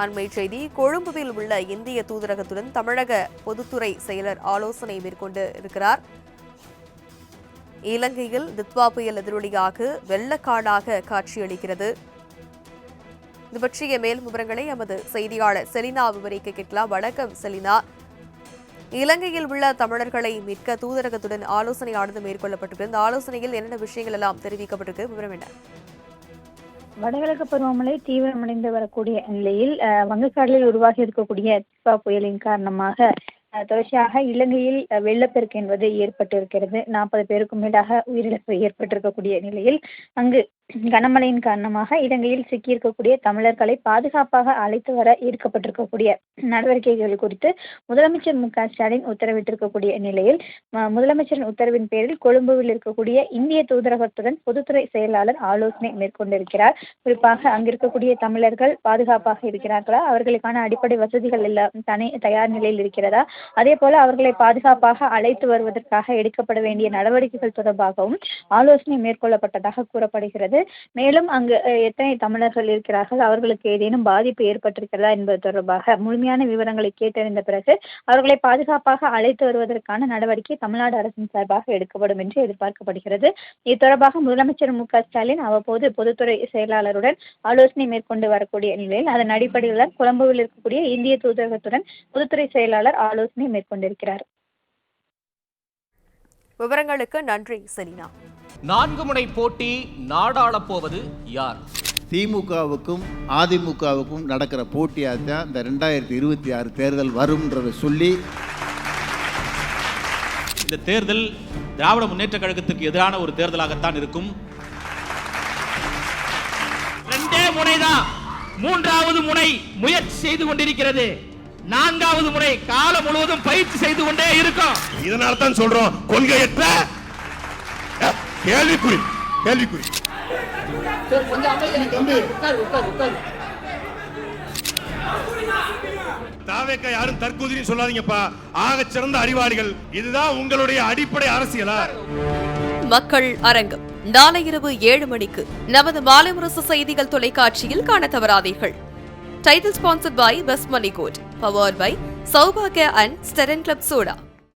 அண்மை செய்தி. கொழும்புவில் உள்ள இந்திய தூதரகத்துடன் தமிழக பொதுத்துறை செயலர் ஆலோசனை மேற்கொண்டு இருக்கிறார். இலங்கையில் தித்வா புயல் எதிரொலியாக வெள்ளக்காடாக காட்சியளிக்கிறது. இது பற்றிய மேல் விவரங்களை எமது செய்தியாளர் செலினா விவரிக்க கேட்கலாம். வணக்கம் செலினா. இலங்கையில் உள்ள தமிழர்களை மீட்க தூதரகத்துடன் ஆலோசனையானது மேற்கொள்ளப்பட்டிருக்கு. இந்த ஆலோசனையில் என்னென்ன விஷயங்கள் எல்லாம் தெரிவிக்கப்பட்டிருக்கு, விவரம் என்ன? வடகிழக்கு பருவமழை தீவிரமடைந்து வரக்கூடிய நிலையில் வங்கக்கடலில் உருவாகி இருக்கக்கூடிய தித்வா புயலின் காரணமாக தொடர்ச்சியாக இலங்கையில் வெள்ளப்பெருக்கு என்பது ஏற்பட்டிருக்கிறது. 40 பேருக்கும் மேலாக உயிரிழப்பு ஏற்பட்டிருக்கக்கூடிய நிலையில் அங்கு கனமழையின் காரணமாக இலங்கையில் சிக்கியிருக்கக்கூடிய தமிழர்களை பாதுகாப்பாக அழைத்து வர ஈர்க்கப்பட்டிருக்கக்கூடிய நடவடிக்கைகள் குறித்து முதலமைச்சர் மு.க.ஸ்டாலின் உத்தரவிட்டிருக்கக்கூடிய நிலையில் முதலமைச்சரின் உத்தரவின் பேரில் கொழும்புவில் இருக்கக்கூடிய இந்திய தூதரகத்துடன் பொதுத்துறை செயலாளர் ஆலோசனை மேற்கொண்டிருக்கிறார். குறிப்பாக அங்கிருக்கக்கூடிய தமிழர்கள் பாதுகாப்பாக இருக்கிறார்களா, அவர்களுக்கான அடிப்படை வசதிகள் எல்லாம் தயார் நிலையில் இருக்கிறதா, அதே போல அவர்களை பாதுகாப்பாக அழைத்து வருவதற்காக எடுக்கப்பட வேண்டிய நடவடிக்கைகள் தொடர்பாகவும் ஆலோசனை மேற்கொள்ளப்பட்டதாக கூறப்படுகிறது. மேலும் அங்கு எத்தனை தமிழர்கள் இருக்கிறார்கள், அவர்களுக்கு ஏதேனும் பாதிப்பு ஏற்பட்டிருக்கிறதா என்பது தொடர்பாக முழுமையான விவரங்களை கேட்டறிந்த பிறகு அவர்களை பாதுகாப்பாக அழைத்து வருவதற்கான நடவடிக்கை தமிழ்நாடு அரசின் சார்பாக எடுக்கப்படும் என்று எதிர்பார்க்கப்படுகிறது. இது தொடர்பாக முதலமைச்சர் மு.க.ஸ்டாலின் அவ்வப்போது பொதுத்துறை செயலாளருடன் ஆலோசனை மேற்கொண்டு வரக்கூடிய நிலையில் அதன் அடிப்படையில் கொழும்புவில் இருக்கக்கூடிய இந்திய தூதரகத்துடன் பொதுத்துறை செயலாளர் ஆலோசனை மேற்கொண்டிருக்கிறார். விவரங்களுக்கு நன்றி செலினா. 4 முனை போட்டி நாடாளப் போவது யார்? திமுகவுக்கும் அதிமுகவுக்கும் நடக்கிற போட்டியாக தான் இந்த 2026 தேர்தல் வரும்ன்றதை சொல்லி, இந்த தேர்தல் திராவிட முன்னேற்ற கழகத்துக்கு எதிரான ஒரு தேர்தலாகத்தான் இருக்கும். 2 முனைதான், 3வது முனை முயற்சி செய்து கொண்டிருக்கிறது, 4வது முறை காலம் முழுவதும் பயிற்சி செய்து கொண்டே இருக்கும். இதனால தான் சொல்றோம், கொள்கையற்ற கேள்விக்குறி. தாவேக்கா யாரும் தற்கூதின்னு சொல்லாதீங்கப்பா, ஆக சிறந்த அறிவாளிகள். இதுதான் உங்களுடைய அடிப்படை அரசியலா? மக்கள் அரங்கம் நாளை இரவு 7 மணிக்கு நமது மாலை முரசு செய்திகள் தொலைக்காட்சியில் காண தவறாதீர்கள். Title sponsored by Best Money Code, powered by Saubhagya and Steren Club Soda.